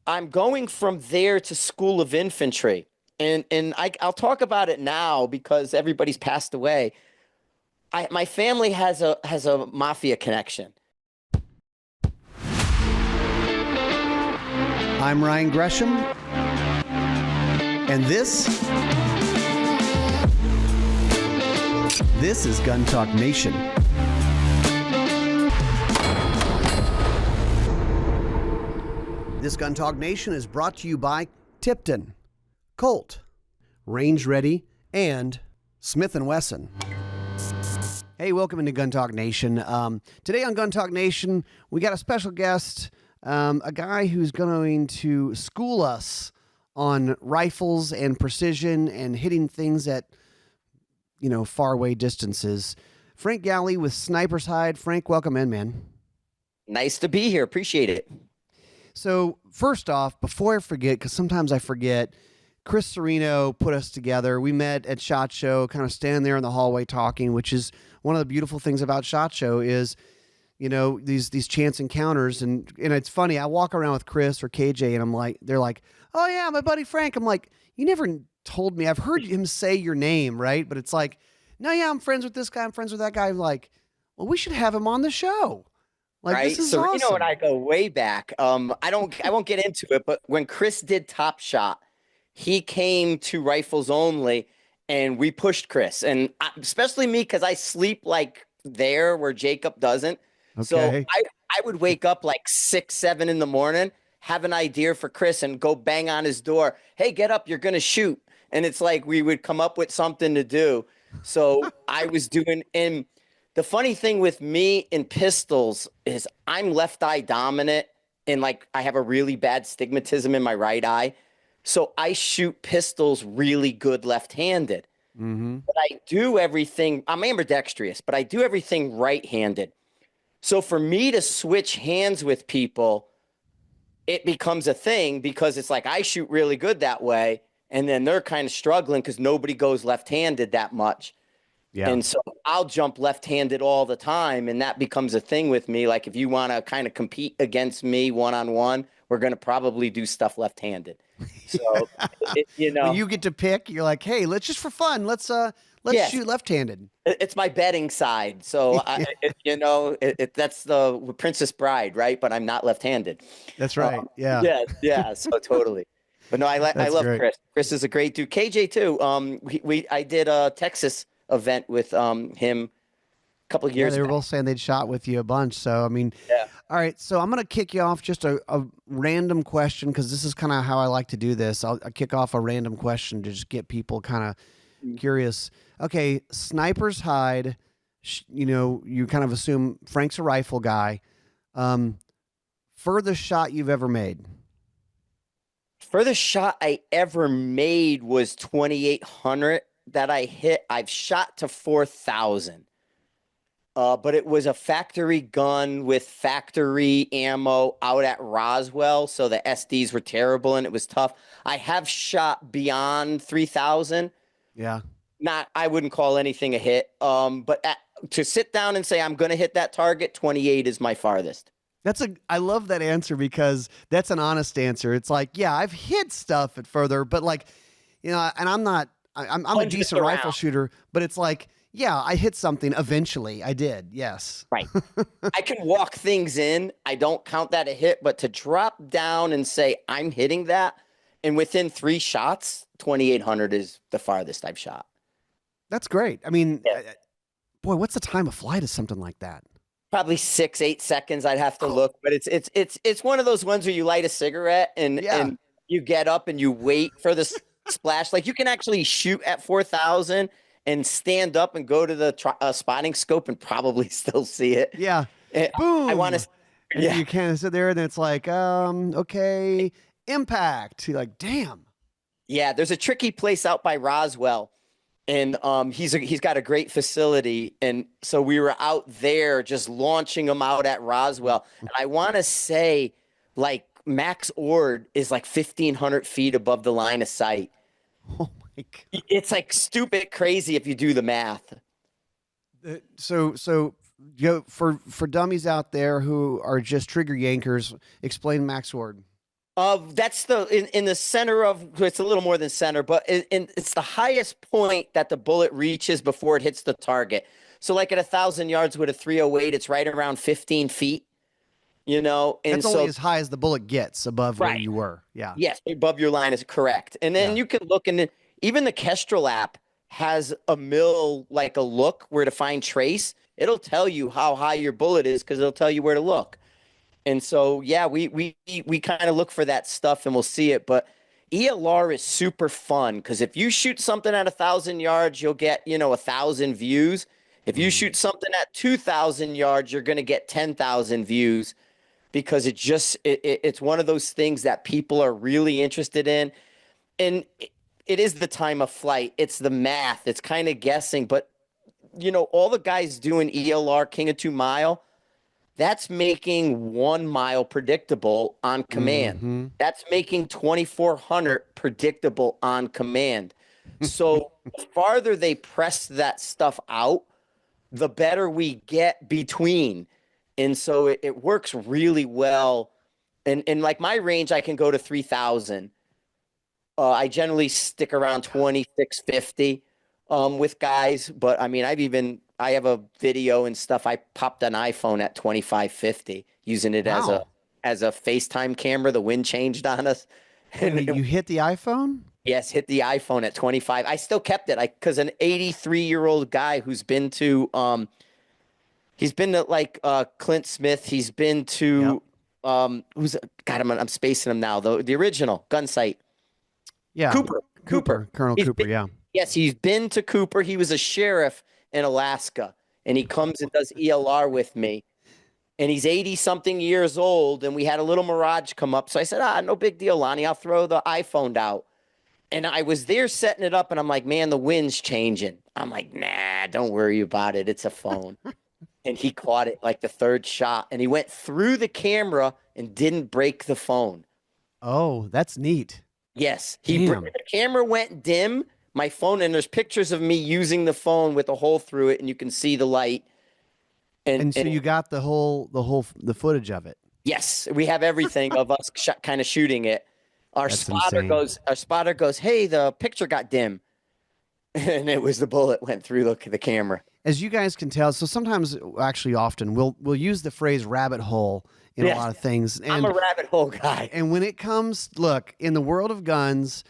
I'm going from there to School of Infantry. I'll talk about it now because everybody's passed away. My family has a mafia connection. I'm Ryan Gresham, and this is Gun Talk Nation. This Gun Talk Nation is brought to you by Tipton, Colt, Range Ready, and Smith & Wesson. Hey, welcome into Gun Talk Nation. Today on Gun Talk Nation, we got a special guest, a guy who's going to school us on rifles and precision and hitting things at, faraway distances. Frank Galli with Sniper's Hide. Frank, welcome in, man. Nice to be here. Appreciate it. So first off, before I forget, because sometimes I forget, Chris Serino put us together. We met at SHOT Show, kind of standing there in the hallway talking, which is one of the beautiful things about SHOT Show is, these chance encounters. And it's funny. I walk around with Chris or KJ and they're like, oh yeah, my buddy Frank. I'm like, you never told me. I've heard him say your name, right? But it's like, no, yeah, I'm friends with this guy. I'm friends with that guy. I'm like, well, we should have him on the show. Right. This is Serino awesome. and I go way back. I won't get into it, but when Chris did Top Shot, he came to Rifles Only and we pushed Chris, and especially me, because I sleep like there where Jacob doesn't. Okay. So I would wake up like 6, 7 in the morning, have an idea for Chris and go bang on his door. Hey, get up. You're going to shoot. And it's like, we would come up with something to do. So I was doing, and the funny thing with me in pistols is I'm left eye dominant, and I have a really bad stigmatism in my right eye. So I shoot pistols really good left-handed. Mm-hmm. But I do everything, I'm ambidextrous, but I do everything right-handed. So for me to switch hands with people, it becomes a thing because it's like I shoot really good that way, and then they're kind of struggling because nobody goes left-handed that much. Yeah. And so I'll jump left-handed all the time, and that becomes a thing with me. Like, if you want to kind of compete against me one-on-one, we're going to probably do stuff left-handed. So, when you get to pick, you're like, hey, let's just for fun, let's shoot left-handed. It's my betting side. So, that's the Princess Bride, right? But I'm not left-handed. That's right. Yeah. Yeah. So totally. But no, I love great. Chris. Chris is a great dude. KJ too. I did a Texas event with him a couple of years they were back. both saying they'd shot with you a bunch. So, Yeah. All right. So I'm going to kick you off just a random question, because this is kind of how I like to do this. I'll kick off a random question to just get people kind of curious. Okay. Sniper's Hide, you kind of assume Frank's a rifle guy. Furthest shot you've ever made? Furthest shot I ever made was 2,800 that I hit. I've shot to 4,000. But it was a factory gun with factory ammo out at Roswell, so the SDs were terrible and it was tough. I have shot beyond 3,000. Yeah. I wouldn't call anything a hit. But to sit down and say I'm going to hit that target, 28 is my farthest. I love that answer, because that's an honest answer. It's like, yeah, I've hit stuff at further, but and I'm a decent rifle shooter, but it's like, yeah, I hit something eventually. I did. Yes. Right. I can walk things in. I don't count that a hit, but to drop down and say I'm hitting that, and within 3 shots, 2,800 is the farthest I've shot. That's great. Boy, what's the time of flight of something like that? Probably 6, 8 seconds. I'd have to look, but it's one of those ones where you light a cigarette and you get up and you wait for the splash. Like, you can actually shoot at 4,000 and stand up and go to the spotting scope and probably still see it. Yeah. Boom. I want to. Yeah. You kind of sit there and it's like, okay, impact. You're like, damn. Yeah. There's a tricky place out by Roswell, and he's got a great facility. And so we were out there just launching them out at Roswell. And I want to say max ord is 1,500 feet above the line of sight. Oh my God. It's stupid crazy if you do the math. So for dummies out there who are just trigger yankers, explain max ord. That's in the center of, it's a little more than center, but it's the highest point that the bullet reaches before it hits the target. So like at 1,000 yards with a 308, it's right around 15 feet, and That's only so as high as the bullet gets above where right. you were. Yeah. Yes, above your line is correct. And then Yeah. you can look, and even the Kestrel app has a mill, like a look where to find trace. It'll tell you how high your bullet is because it'll tell you where to look. And so, yeah, we kind of look for that stuff and we'll see it. But ELR is super fun because if you shoot something at 1,000 yards, you'll get, 1,000 views. If you Mm. shoot something at 2,000 yards, you're going to get 10,000 views because it's one of those things that people are really interested in. And it is the time of flight. It's the math. It's kind of guessing. But, all the guys doing ELR King of 2 Mile, that's making 1 mile predictable on command. Hmm. That's making 2,400 predictable on command. So the farther they press that stuff out, the better we get between. And so it works really well. And like my range, I can go to 3,000. I generally stick around 2,650 with guys, but I mean, I have a video and stuff. I popped an iPhone at 2,550 using it Wow. as a FaceTime camera. The wind changed on us. Wait a minute, you hit the iPhone? Yes, hit the iPhone at 25. I still kept it. Because an 83-year-old guy he's been to like Clint Smith. He's been Yep. to who's God, I'm spacing him now, though. The original gun sight. Yeah. Cooper. Colonel He's Cooper. been, Yeah. yes, he's been to Cooper. He was a sheriff in Alaska, and he comes and does ELR with me. And he's 80 something years old, and we had a little Mirage come up. So I said, no big deal, Lonnie. I'll throw the iPhone out. And I was there setting it up, and I'm like, man, the wind's changing. I'm like, nah, don't worry about it. It's a phone. And he caught it like the third shot, and he went through the camera and didn't break the phone. Oh, that's neat. Yes, Damn. the camera went dim. My phone, and there's pictures of me using the phone with a hole through it, and you can see the light. And so And you got the footage of it. yes, we have everything of us kind of shooting it. That's insane. Our spotter goes, hey, the picture got dim, and it was the bullet went through the camera. As you guys can tell, so sometimes, actually, often we'll use the phrase rabbit hole in a Yes, lot of things, I'm a rabbit hole guy. and when it comes, look, in the world of guns,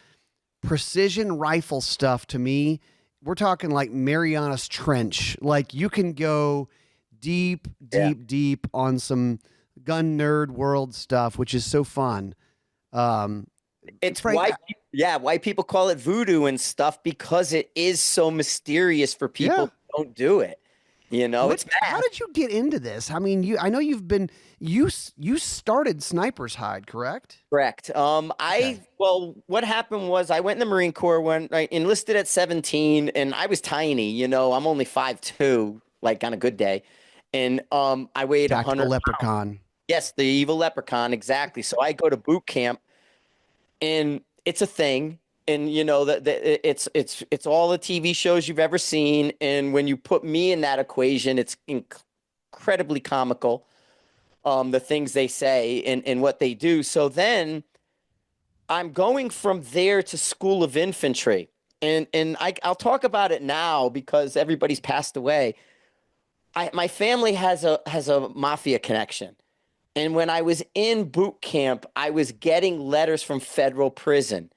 precision rifle stuff to me, we're talking like Marianas Trench. Like you can go deep, Yeah. deep, deep on some gun nerd world stuff, which is so fun. Um, It's Frank, why people call it voodoo and stuff because it is so mysterious for people yeah. who don't do it. It's How math. did you get into this? I mean, I know you started Sniper's Hide, correct? Correct. Okay. Well, what happened was I went in the Marine Corps when I enlisted at 17, and I was tiny. I'm only 5'2", like on a good day, and I weighed Tactical 100. Leprechaun. Yes, the evil leprechaun, exactly. So I go to boot camp, and it's a thing, and that it's all the TV shows you've ever seen, and when you put me in that equation, it's incredibly comical. The things they say and what they do. So then I'm going from there to School of Infantry. And I'll talk about it now because everybody's passed away. My family has a mafia connection. And when I was in boot camp, I was getting letters from federal prison.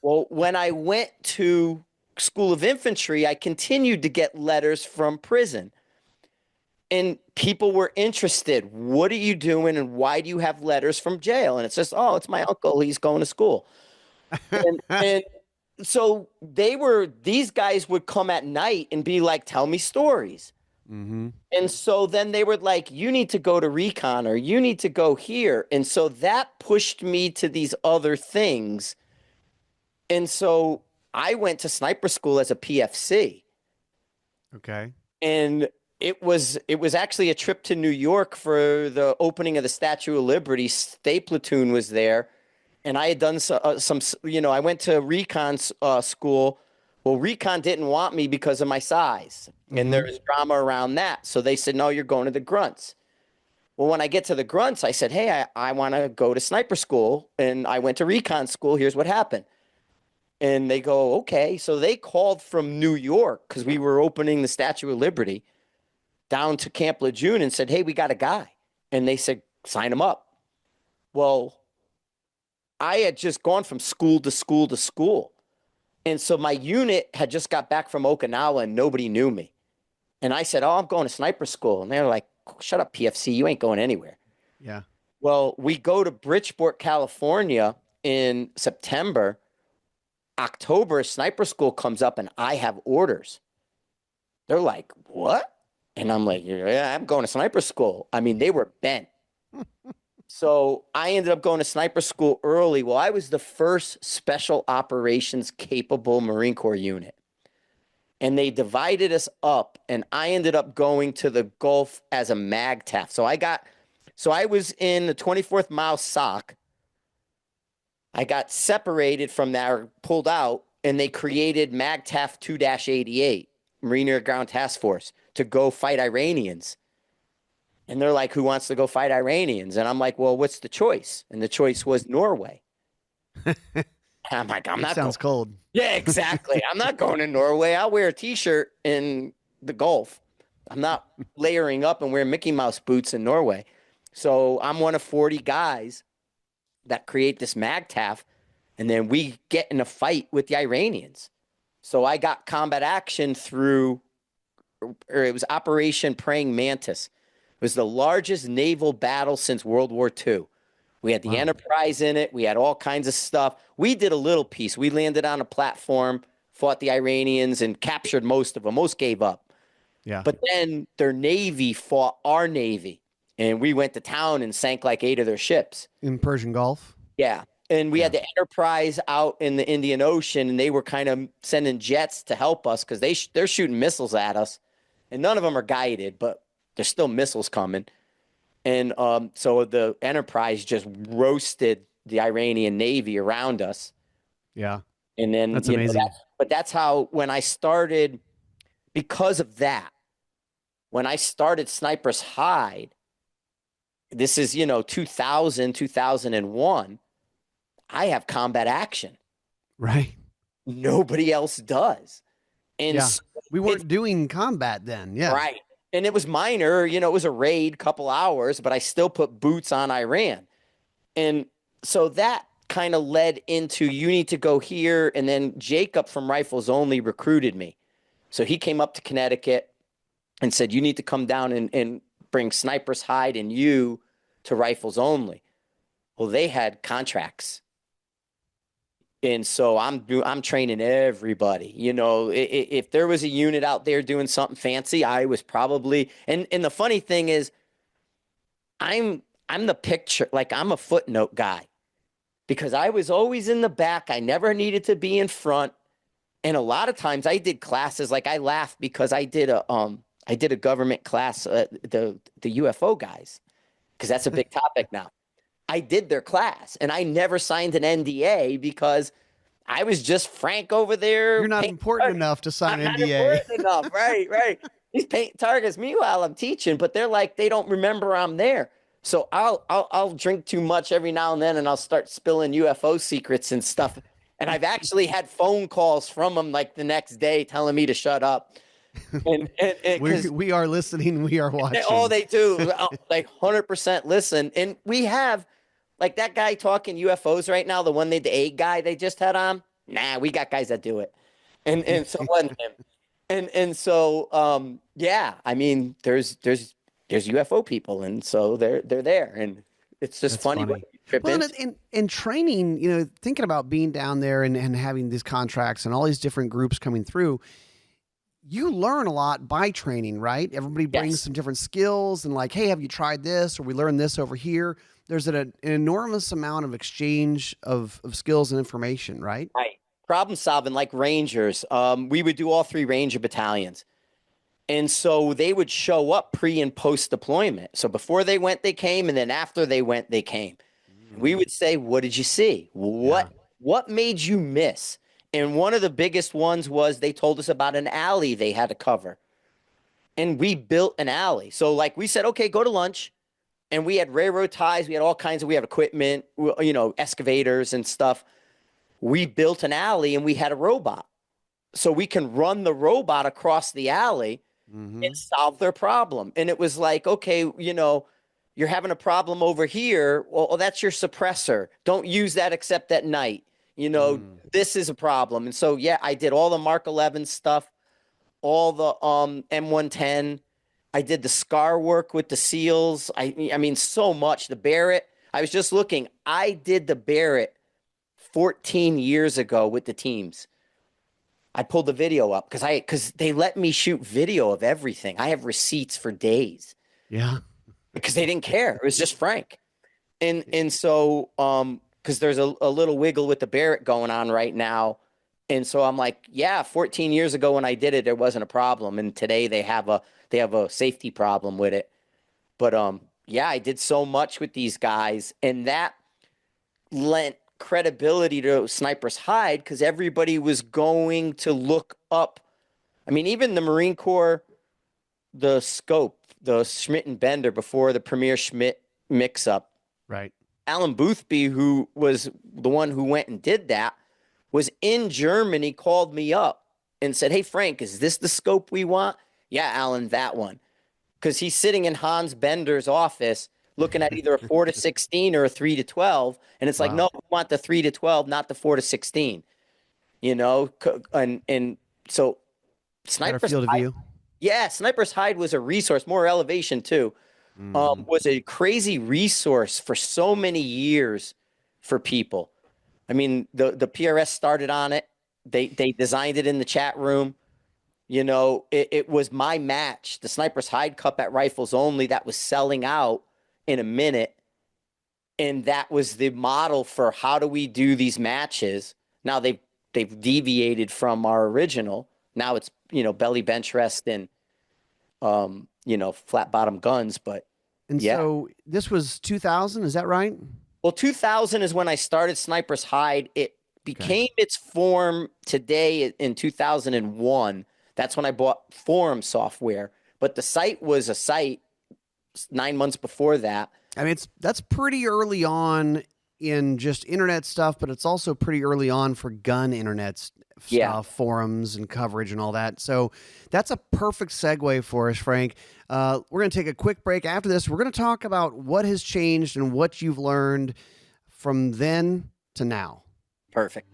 Well, when I went to School of Infantry, I continued to get letters from prison. And people were interested. What are you doing and why do you have letters from jail? And it's just, oh, it's my uncle. He's going to school. And so these guys would come at night and be like, tell me stories. Mm-hmm. And so then they were like, you need to go to recon or you need to go here. And so that pushed me to these other things. And so I went to sniper school as a PFC. Okay. And it was actually a trip to New York for the opening of the Statue of Liberty. State Platoon was there, and I had done some. I went to recon school. Well, recon didn't want me because of my size, and Mm-hmm. there was drama around that. So they said, "No, you're going to the grunts." Well, when I get to the grunts, I said, hey, I want to go to sniper school. And I went to recon school. Here's what happened. And they go, okay. So they called from New York because we were opening the Statue of Liberty down to Camp Lejeune and said, hey, we got a guy. And they said, sign him up. Well, I had just gone from school to school to school. And so my unit had just got back from Okinawa and nobody knew me. And I said, oh, I'm going to sniper school. And they're like, shut up, PFC. You ain't going anywhere. Yeah. Well, we go to Bridgeport, California in September. October, sniper school comes up and I have orders. They're like, what? And I'm like, yeah, I'm going to sniper school. I mean, they were bent. So I ended up going to sniper school early. Well, I was the first special operations capable Marine Corps unit. And they divided us up, and I ended up going to the Gulf as a MAGTF. So I was in the 24th mile SOC. I got separated from that, or pulled out, and they created MAGTF 2-88, Marine Air Ground Task Force, to go fight Iranians. And they're like, who wants to go fight Iranians? And I'm like, well, what's the choice? And the choice was Norway. I'm like, I'm not Sounds going. cold. Yeah, exactly. I'm not going to Norway. I'll wear a t-shirt in the Gulf. I'm not layering up and wearing Mickey Mouse boots in Norway. So I'm one of 40 guys that create this MAGTF, and then we get in a fight with the Iranians. So I got combat action through, or it was Operation Praying Mantis. It was the largest naval battle since World War II. We had the Enterprise in it. We had all kinds of stuff. We did a little piece. We landed on a platform, fought the Iranians, and captured most of them. Most gave up. Yeah. But then their Navy fought our Navy, and we went to town and sank like 8 of their ships. In Persian Gulf? Yeah. And we had the Enterprise out in the Indian Ocean, and they were kind of sending jets to help us because they're shooting missiles at us. And none of them are guided, but there's still missiles coming. And so the Enterprise just roasted the Iranian Navy around us. Yeah. And then that's amazing. But that's how, when I started, because of that, when I started Sniper's Hide, this is, 2000, 2001, I have combat action. Right. Nobody else does. And yeah. We weren't doing combat then. Yeah. Right. And it was minor, it was a raid, couple hours, but I still put boots on Iran. And so that kind of led into, you need to go here. And then Jacob from Rifles Only recruited me. So he came up to Connecticut and said, you need to come down and bring Sniper's Hide and you to Rifles Only. Well, they had contracts. And so I'm training everybody. If there was a unit out there doing something fancy, I was probably. And the funny thing is, I'm the picture, like I'm a footnote guy, because I was always in the back. I never needed to be in front. And a lot of times I did classes, like I laugh because I did a government class, the UFO guys, because that's a big topic now. I did their class, and I never signed an NDA because I was just Frank over there. You're not important enough to sign an NDA. Not important enough, right. He's painting targets. Meanwhile, I'm teaching, but they're like, they don't remember I'm there. So I'll drink too much every now and then, and I'll start spilling UFO secrets and stuff. And I've actually had phone calls from them like the next day telling me to shut up. And we are listening. We are watching. They do. Like 100% listen. And we have, like that guy talking UFOs right now, the one the A guy they just had on. Nah, we got guys that do it. And so it wasn't him. And so yeah, I mean, there's UFO people, and so they're there, and it's just funny. Well, in training, thinking about being down there and having these contracts and all these different groups coming through, you learn a lot by training, right? Everybody brings some different skills and like, hey, have you tried this? Or we learned this over here. There's an enormous amount of exchange of skills and information, right? Right. Problem solving, like Rangers. We would do all 3 Ranger battalions. And so they would show up pre and post deployment. So before they went, they came. And then after they went, they came. We would say, what did you see? What made you miss? And one of the biggest ones was they told us about an alley they had to cover. And we built an alley. So like we said, okay, go to lunch. and we had railroad ties. We had all kinds of, we had equipment, excavators and stuff. We built an alley and we had a robot. So we can run the robot across the alley and solve their problem. And it was like, okay, you're having a problem over here. Well, that's your suppressor. Don't use that except at night. This is a problem. And so, yeah, I did all the Mark 11 stuff, all the M110. I did the scar work with the seals. I mean, so much. The Barrett. I was just looking. I did the Barrett 14 years ago with the teams. I pulled the video up because they let me shoot video of everything. I have receipts for days. Yeah. Because they didn't care. It was just Frank. And so because there's a little wiggle with the Barrett going on right now. And so I'm like, yeah, 14 years ago when I did it, there wasn't a problem. And today they have a safety problem with it. But yeah, I did so much with these guys, and that lent credibility to Sniper's Hide because everybody was going to look up. I mean, even the Marine Corps, the scope, the Schmidt and Bender before the Premier Schmidt mix-up. Right. Alan Boothby, who was the one who went and did that, was in Germany, called me up and said, hey, Frank, is this the scope we want? Yeah, Alan, that one. Because he's sitting in Hans Bender's office looking at either a 4-16 or a 3-12. And it's like, no, we want the 3-12, not the 4-16. And so Sniper's field of view. Yeah, Sniper's Hide was a resource, more elevation too. Was a crazy resource for so many years for people. I mean, the PRS started on it. They designed it in the chat room. It was my match, the Sniper's Hide Cup at Rifles Only, that was selling out in a minute. And that was the model for how do we do these matches. Now they've deviated from our original. Now it's, belly bench rest and, flat bottom guns. But yeah. So this was 2000, is that right? Well, 2000 is when I started Sniper's Hide. It became its form today in 2001. That's when I bought Forum software. But the site was a site 9 months before that. I mean, that's pretty early on in just internet stuff, but it's also pretty early on for gun internet stuff, forums and coverage and all that. So that's a perfect segue for us, Frank. We're going to take a quick break. After this, we're going to talk about what has changed and what you've learned from then to now. Perfect.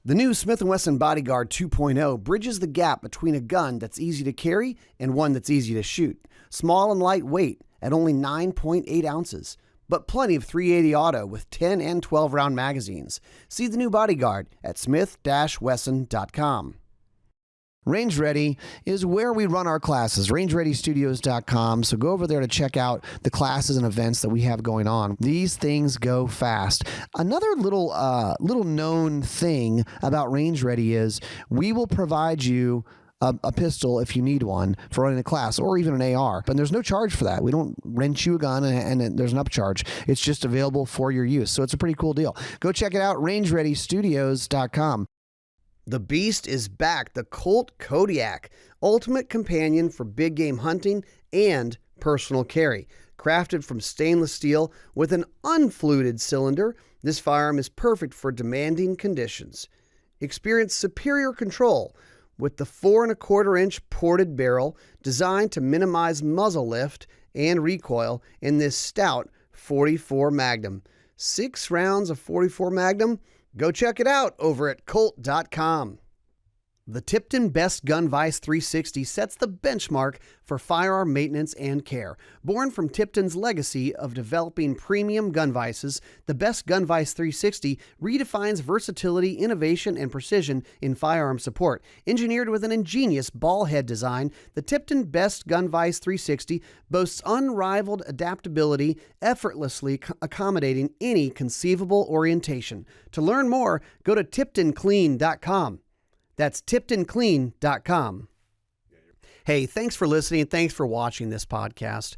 The new Smith & Wesson Bodyguard 2.0 bridges the gap between a gun that's easy to carry and one that's easy to shoot. Small and lightweight at only 9.8 ounces, but plenty of 380 auto with 10 and 12 round magazines. See the new Bodyguard at smith-wesson.com. Range Ready is where we run our classes, rangereadystudios.com. So go over there to check out the classes and events that we have going on. These things go fast. Another little known thing about Range Ready is we will provide you a pistol if you need one for running a class, or even an AR. But there's no charge for that. We don't rent you a gun and there's an upcharge. It's just available for your use. So it's a pretty cool deal. Go check it out, rangereadystudios.com. The beast is back, the Colt Kodiak, ultimate companion for big game hunting and personal carry. Crafted from stainless steel with an unfluted cylinder, this firearm is perfect for demanding conditions. Experience superior control with the 4¼ ported barrel designed to minimize muzzle lift and recoil in this stout 44 Magnum. 6 rounds of 44 Magnum. Go check it out over at Colt.com. The Tipton Best Gun Vise 360 sets the benchmark for firearm maintenance and care. Born from Tipton's legacy of developing premium gun vices, the Best Gun Vise 360 redefines versatility, innovation, and precision in firearm support. Engineered with an ingenious ball head design, the Tipton Best Gun Vise 360 boasts unrivaled adaptability, effortlessly accommodating any conceivable orientation. To learn more, go to tiptonclean.com. That's tiptonclean.com. Hey, thanks for listening and thanks for watching this podcast.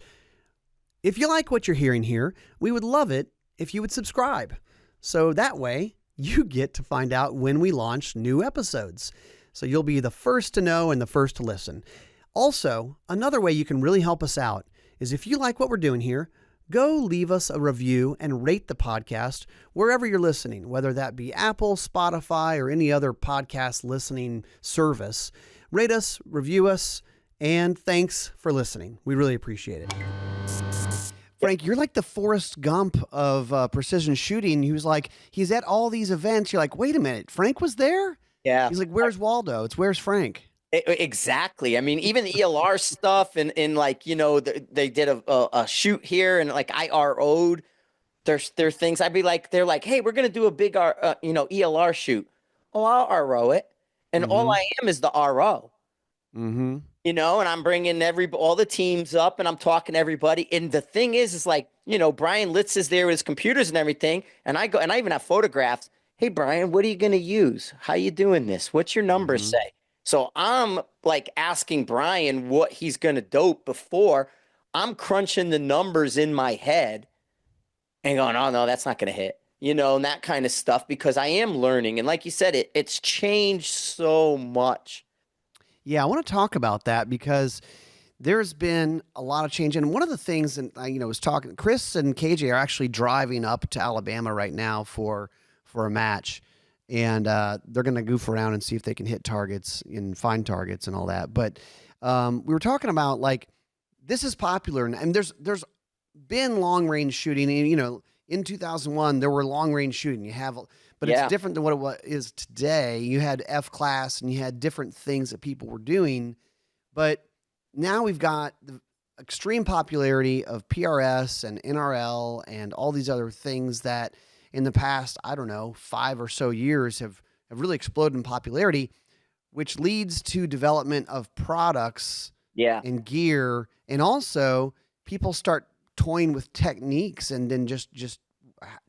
If you like what you're hearing here, we would love it if you would subscribe. So that way you get to find out when we launch new episodes. So you'll be the first to know and the first to listen. Also, another way you can really help us out is if you like what we're doing here, go leave us a review and rate the podcast wherever you're listening, whether that be Apple, Spotify, or any other podcast listening service. Rate us, review us, and thanks for listening. We really appreciate it. Frank, you're like the Forrest Gump of precision shooting. He's at all these events. You're like, wait a minute, Frank was there? Yeah. He's like, where's Waldo? Where's Frank? Exactly. I mean, even the ELR stuff and like, they did a shoot here and like I RO'd their things. I'd be like, they're like, hey, we're going to do a big, ELR shoot. Oh, I'll RO it. And all I am is the RO. Mm-hmm. And I'm bringing all the teams up and I'm talking to everybody. And the thing is like, Brian Litz is there with his computers and everything. And I go, and I even have photographs. Hey, Brian, what are you going to use? How you doing this? What's your numbers say? So I'm like asking Brian what he's going to dope before I'm crunching the numbers in my head and going, oh, no, that's not going to hit, and that kind of stuff because I am learning. And like you said, it's changed so much. Yeah, I want to talk about that because there's been a lot of change. And one of the things, and I, was talking, Chris and KJ are actually driving up to Alabama right now for a match. And they're going to goof around and see if they can hit targets and find targets and all that. But we were talking about like this is popular, and there's been long range shooting. And in 2001 there were long range shooting. But it's different than what it is today. You had F class and you had different things that people were doing. But now we've got the extreme popularity of PRS and NRL and all these other things that in the past, I don't know, 5 or so years have really exploded in popularity, which leads to development of products and gear. And also people start toying with techniques and then just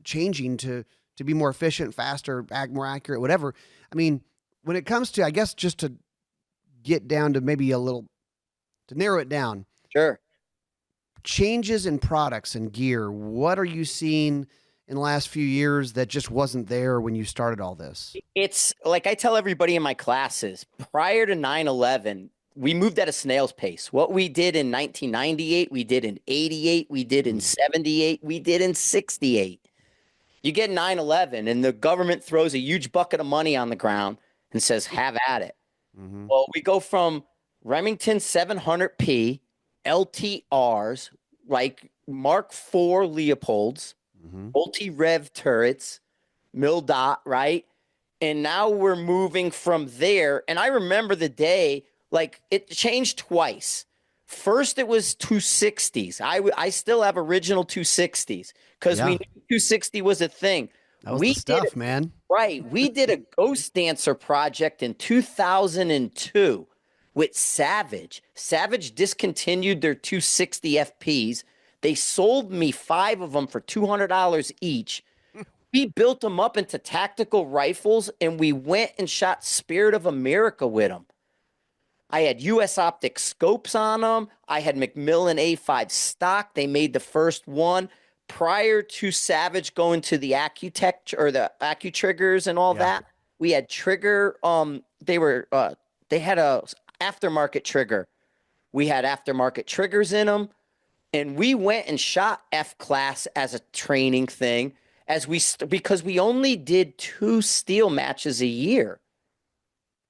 changing to be more efficient, faster, more accurate, whatever. I mean, when it comes to, I guess, just to get down to maybe to narrow it down. Sure. Changes in products and gear. What are you seeing in the last few years that just wasn't there when you started all this? It's like I tell everybody in my classes, prior to 9/11, we moved at a snail's pace. What we did in 1998, we did in 88, we did in 78, we did in 68. You get 9/11 and the government throws a huge bucket of money on the ground and says, have at it. Mm-hmm. Well, we go from Remington 700P, LTRs, like Mark IV Leopolds, multi-rev turrets, mil dot, right? And now we're moving from there. And I remember the day, like it changed twice. First, it was 260s. I still have original 260s because we knew 260 was a thing. That was the stuff, man. Right. We did a Ghost Dancer project in 2002 with Savage. Savage discontinued their 260 FPs. They sold me 5 of them for $200 each. We built them up into tactical rifles, and we went and shot Spirit of America with them. I had U.S. Optic scopes on them. I had Macmillan A5 stock. They made the first one prior to Savage going to the Accutech or the Accutriggers and all that. We had trigger. They had a aftermarket trigger. We had aftermarket triggers in them. And we went and shot F class as a training thing because we only did 2 steel matches a year.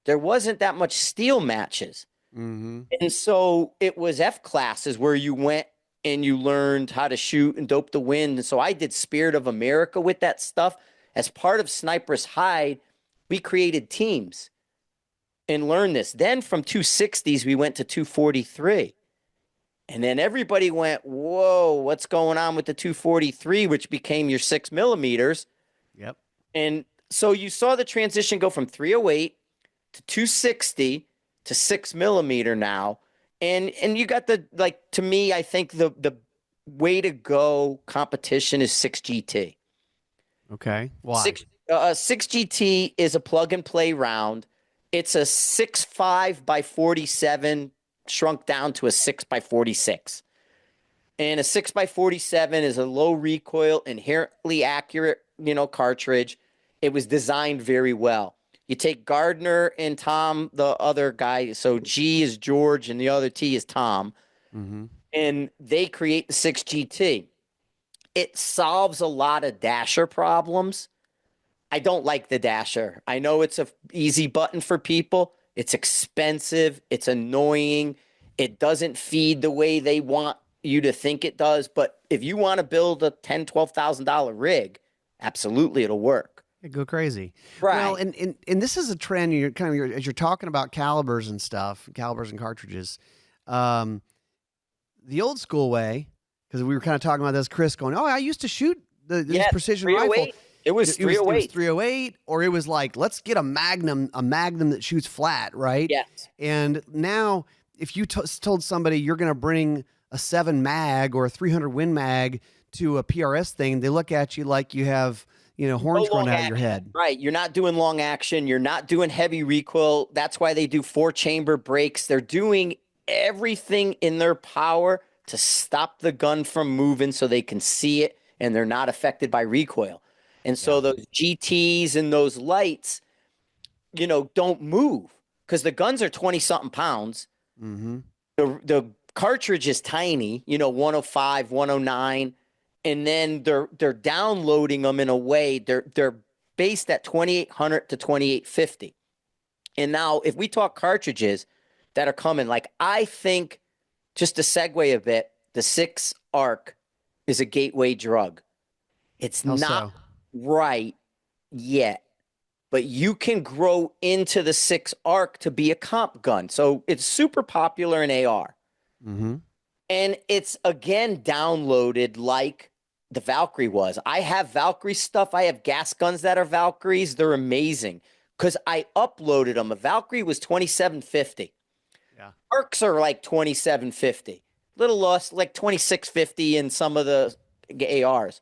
There wasn't that much steel matches. Mm-hmm. And so it was F classes where you went and you learned how to shoot and dope the wind. And so I did Spirit of America with that stuff. As part of Sniper's Hide, we created teams and learned this. Then from 260s, we went to 243. And then everybody went, whoa, what's going on with the 243, which became your 6 millimeters. Yep. And so you saw the transition go from 308 to 260 to 6 millimeter now. And you got to me, I think the way to go competition is 6GT. Okay. Why? 6GT is a plug and play round. It's a 6.5 by 47 shrunk down to a 6 by 46. And a 6 by 47 is a low recoil, inherently accurate, cartridge. It was designed very well. You take Gardner and Tom, the other guy. So G is George and the other T is Tom. Mm-hmm. and they create the 6GT. It solves a lot of dasher problems. I don't like the dasher. I know it's a easy button for people. It's expensive. It's annoying. It doesn't feed the way they want you to think it does. But if you want to build a $10,000, $12,000 rig, absolutely it'll work. Go crazy. Well, Right. and this is a trend. You're kind of as you're talking about calibers and stuff, calibers and cartridges. Um, the old school way, because we were kind of talking about this, Chris going, "Oh, I used to shoot this Yes, precision rifle. 308. It was It was 308. 308, or it was like, let's get a magnum that shoots flat, right? Yes. And now, if you told somebody you're going to bring a 7 mag or a 300 Win mag to a PRS thing, they look at you like you have No horns growing long out of your action. head. Right. You're not doing long action. You're not doing heavy recoil. That's why they do 4-chamber brakes. They're doing everything in their power to stop the gun from moving so they can see it and they're not affected by recoil. And so Yeah. those GTs and those lights, don't move because the guns are 20 something pounds. Mm-hmm. The cartridge is tiny, 105, 109, and then they're downloading them in a way they're based at 2800 to 2850. And now if we talk cartridges that are coming, like I think just to segue a bit, the 6 arc is a gateway drug. It's How not so? right yet, but you can grow into the 6 arc to be a comp gun. So it's super popular in AR. Mm-hmm. And it's again downloaded like the Valkyrie was. I have Valkyrie stuff. I have gas guns that are Valkyries. They're amazing because I uploaded them. A Valkyrie was 2750. Yeah. Arcs are like 2750. Little less, like 2650 in some of the ARs.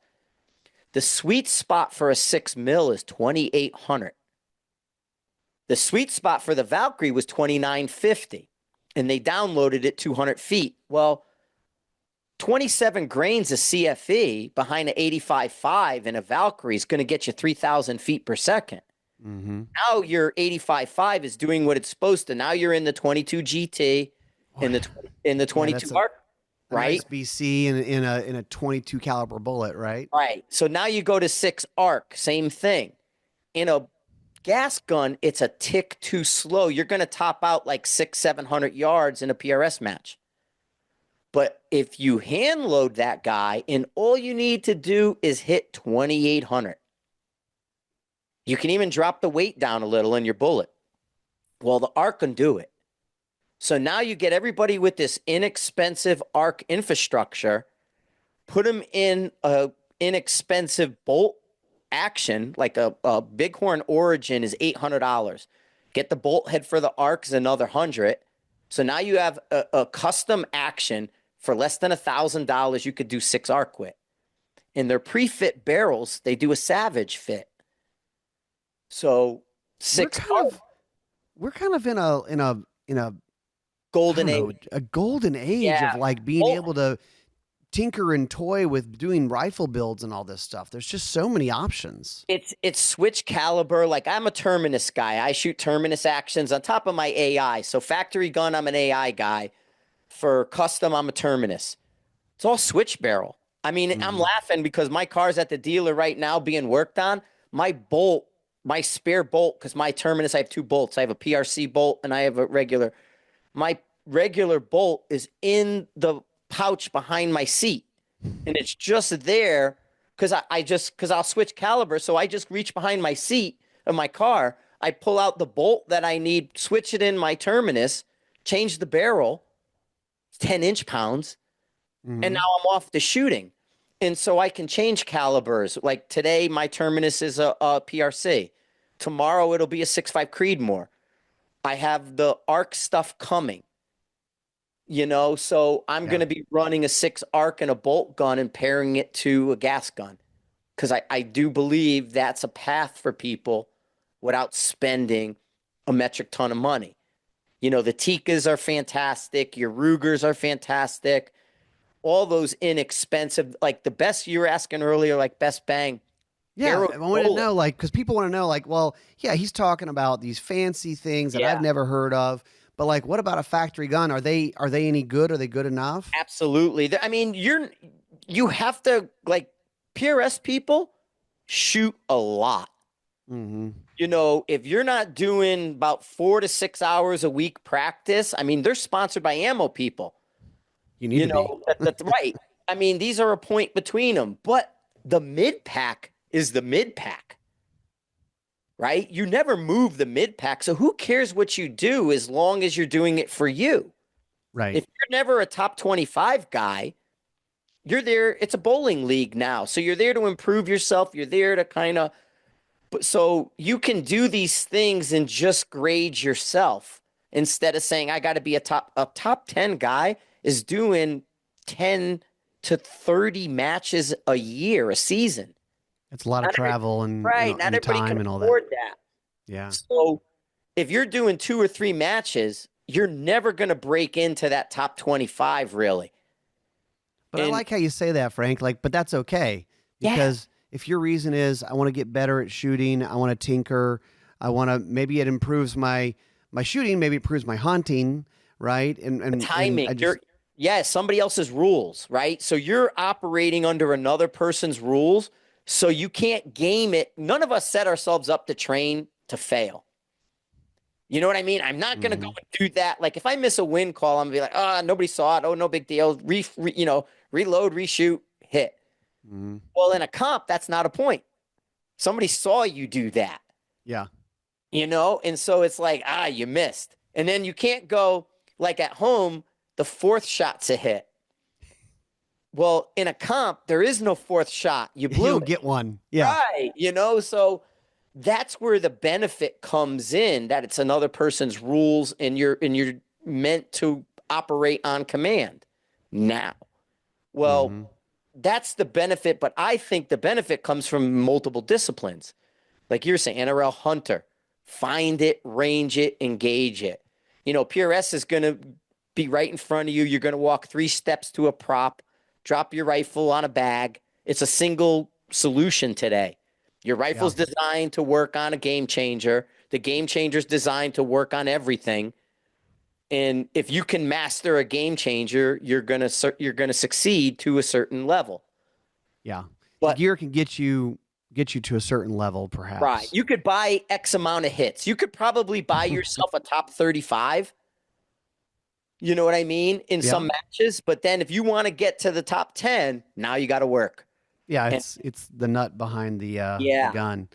The sweet spot for a 6 mil is 2800. The sweet spot for the Valkyrie was 2950, and they downloaded it 200 feet. Well, 27 grains of CFE behind an 85.5 in a Valkyrie is going to get you 3,000 feet per second. Mm-hmm. Now your 85.5 is doing what it's supposed to. Now you're in the 22 GT, in the Yeah, 22 arc, a nice right? BC in a 22 caliber bullet, right? Right. So now you go to 6 arc, same thing. In a gas gun, it's a tick too slow. You're going to top out like 600-700 yards in a PRS match. But if you hand load that guy and all you need to do is hit 2,800, you can even drop the weight down a little in your bullet. Well, the arc can do it. So now you get everybody with this inexpensive arc infrastructure, put them in a inexpensive bolt action, like a Bighorn Origin is $800. Get the bolt head for the arc is another 100. So now you have a custom action for less than $1,000. You could do 6 arc with. In their pre-fit barrels, they do a Savage fit. So We're 6 kind arc, of we're kind of in a I golden don't know, age. a golden age Yeah. of like being Well, able to tinker and toy with doing rifle builds and all this stuff. There's just so many options. it's switch caliber. Like I'm a terminus guy. I shoot terminus actions on top of my AI. So factory gun, I'm an AI guy. For custom, I'm a terminus. It's all switch barrel. I mean, I'm Mm-hmm. laughing because my car's at the dealer right now being worked on. My bolt, my spare bolt, because my terminus, I have 2 bolts. I have a PRC bolt and I have a regular. My regular bolt is in the pouch behind my seat. And it's just there because because I'll switch caliber. So I just reach behind my seat of my car. I pull out the bolt that I need, switch it in my terminus, change the barrel, 10 inch pounds, and Mm-hmm. now I'm off to shooting. And so I can change calibers. Like today, my terminus is a PRC. Tomorrow, it'll be a 6.5 Creedmoor. I have the ARC stuff coming, so I'm going Yeah. to be running a 6 ARC and a bolt gun and pairing it to a gas gun because I do believe that's a path for people without spending a metric ton of money. The Tikas are fantastic. Your Rugers are fantastic. All those inexpensive, like the best you were asking earlier, like best bang, Yeah, arrow I want to bullet. know, like, because people want to know, like, well, yeah, he's talking about these fancy things that I've Yeah. never heard of, But like, what about a factory gun? Are they any good? Are they good enough? Absolutely. I mean, you have to like PRS people shoot a lot. Mm-hmm. If you're not doing about 4 to 6 hours a week practice, I mean, they're sponsored by ammo people. You need to be. That's right. I mean, these are a point between them, but the mid pack is the mid pack, right? You never move the mid pack. So who cares what you do as long as you're doing it for you? Right. If you're never a top 25 guy, you're there. It's a bowling league now. So you're there to improve yourself. You're there to kind of, so you can do these things and just grade yourself instead of saying, I got to be a top 10 guy is doing 10 to 30 matches a year, a season. It's a lot of travel and, Right. Not and everybody time can and all afford that. that. Yeah. So if you're doing 2 or 3 matches, you're never going to break into that top 25, really. But I like how you say that, Frank. Like, but that's okay because if your reason is I want to get better at shooting, I want to tinker, I want to maybe it improves my shooting, maybe it improves my hunting, right? And timing. and I just, Somebody else's rules, right? So you're operating under another person's rules, so you can't game it. None of us set ourselves up to train to fail. You know what I mean? I'm not going to go and do that. Like if I miss a win call, I'm gonna be like, nobody saw it. Oh, no big deal. Reload, reshoot, hit. Well, in a comp, that's not a point. Somebody saw you do that. yeah. And so it's like, you missed. And then you can't go like at home, the 4th shot's a hit. Well, in a comp, there is no 4th shot. You blew You don't it. get one. Yeah. Right. So that's where the benefit comes in, that it's another person's rules and you're meant to operate on command now. Well, that's the benefit, but I think the benefit comes from multiple disciplines. Like you're saying, NRL hunter, find it, range it, engage it. PRS is going to be right in front of you. You're going to walk 3 steps to a prop, drop your rifle on a bag. It's a single solution today. Your rifle's designed to work on a game changer. The game changer's designed to work on everything. And if you can master a game changer, you're gonna succeed to a certain level. Yeah. But the gear can get you to a certain level, perhaps. right, you could buy X amount of hits. You could probably buy yourself a top 35. You know what I mean? In some matches, but then if you want to get to the top 10, now you got to work. Yeah, it's the nut behind the gun.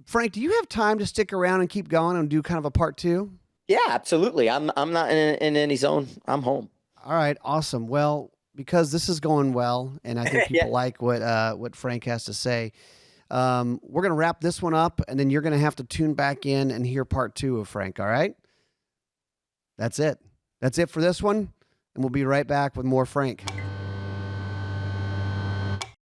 Frank, do you have time to stick around and keep going and do kind of a part 2? Yeah, absolutely. I'm not in any zone. I'm home. All right, awesome. Well, because this is going well, and I think people like what Frank has to say, we're going to wrap this one up, and then you're going to have to tune back in and hear part 2 of Frank. All right? That's it. That's it for this one, and we'll be right back with more Frank.